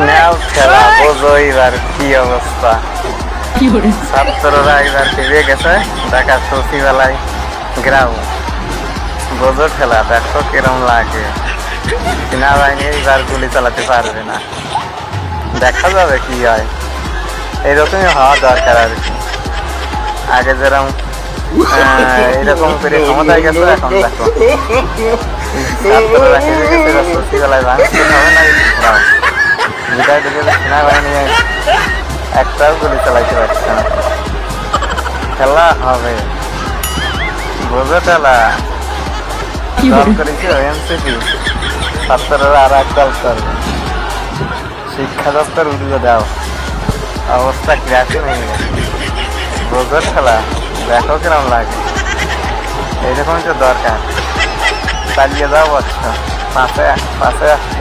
নাও খেলা বোঝো এবার কি অবস্থা। ছাত্ররা এবার ফিরে গেছে ঢাকা সচিবালয় গ্রাউন্ড। বোঝো খেলা দেখো কিরম লাগে। সেনাবাহিনী এবার গুলি চালাতে পারবে না, দেখা যাবে কি হয়। এইরকমই হওয়া দরকার আর কি। আগে যেরকম এইরকম করে ক্ষমতায় গেছে, এখন দেখো ছাত্ররা ফিরে গেছে সচিবালয় ভাঙতে হবে না। বিদায় থেকে সেনাবাহিনী একটাও গুলি চালাইতে পারছে না। খেলা হবে, বোঝো খেলা। দল করেছে এনসিপি, ছাত্ররা আর এক দল করবে। শিক্ষা দপ্তর উড়িয়ে দাও, অবস্থা ক্রাসিং হয়ে গেছে। বোঝো খেলা দেখো কিরম লাগে। এইরকমই তো দরকার। চালিয়ে যাও বচ্চ, পাশে আসছে।